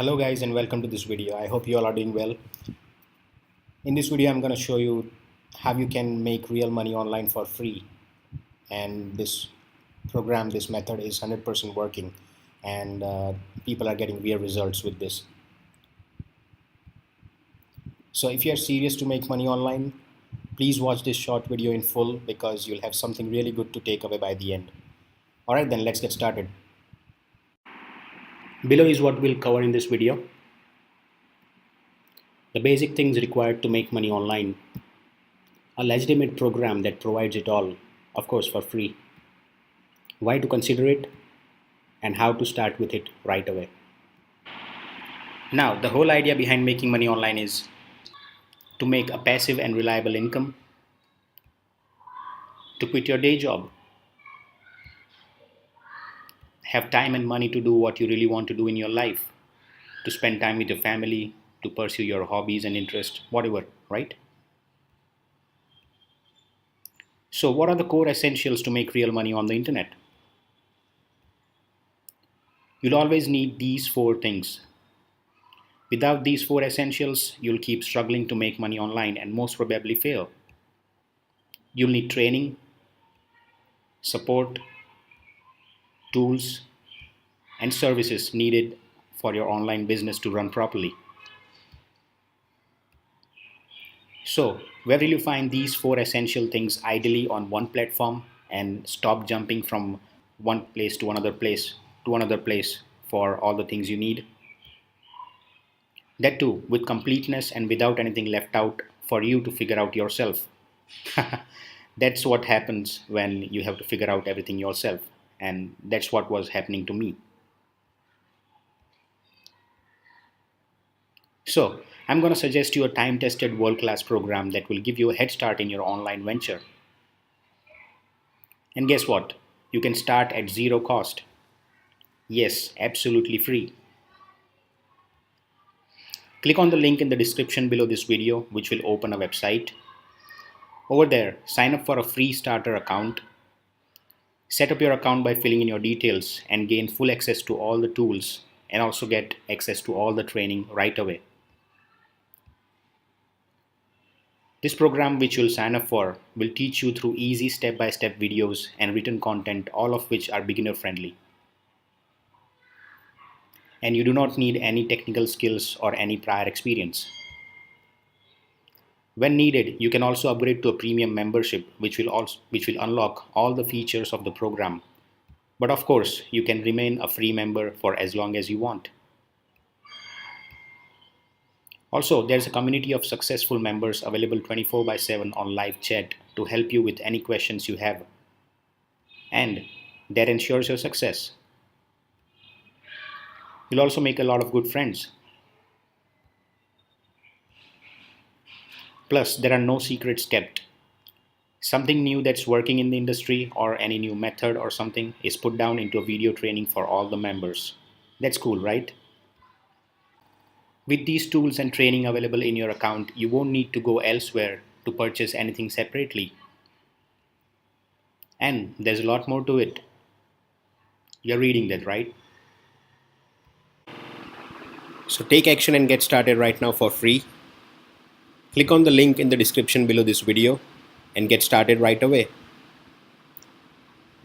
Hello guys and welcome to this video. I hope you all are doing well. In this video I'm going to show you how you can make real money online for free, and this method is 100% working, and people are getting real results with this. So if you are serious to make money online, please watch this short video in full because you'll have something really good to take away by the end. Alright, then let's get started. Below is what we'll cover in this video. The basic things required to make money online. A legitimate program that provides it all, of course for free. Why to consider it and how to start with it right away. Now, the whole idea behind making money online is to make a passive and reliable income, to quit your day job, have time and money to do what you really want to do in your life, to spend time with your family, to pursue your hobbies and interests, whatever, right? So what are the core essentials to make real money on the internet? You'll always need these four things. Without these four essentials, you'll keep struggling to make money online and most probably fail. You'll need training, support, tools, and services needed for your online business to run properly. So, where will you find these four essential things ideally on one platform and stop jumping from one place to another place for all the things you need? That too, with completeness and without anything left out for you to figure out yourself. That's what happens when you have to figure out everything yourself, and that's what was happening to me. So, I'm going to suggest you a time-tested world-class program that will give you a head start in your online venture. And guess what? You can start at zero cost. Yes, absolutely free. Click on the link in the description below this video, which will open a website. Over there, sign up for a free starter account. Set up your account by filling in your details and gain full access to all the tools and also get access to all the training right away. This program which you'll sign up for will teach you through easy step-by-step videos and written content, all of which are beginner friendly. And you do not need any technical skills or any prior experience. When needed, you can also upgrade to a premium membership which will unlock all the features of the program. But of course, you can remain a free member for as long as you want. Also, there's a community of successful members available 24/7 on live chat to help you with any questions you have. And that ensures your success. You'll also make a lot of good friends. Plus, there are no secrets kept. Something new that's working in the industry or any new method or something is put down into a video training for all the members. That's cool, right? With these tools and training available in your account, you won't need to go elsewhere to purchase anything separately. And there's a lot more to it. You're reading that, right? So take action and get started right now for free. Click on the link in the description below this video and get started right away.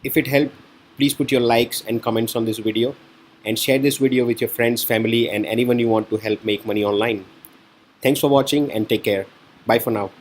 If it helped, please put your likes and comments on this video and share this video with your friends, family, and anyone you want to help make money online. Thanks for watching and take care. Bye for now.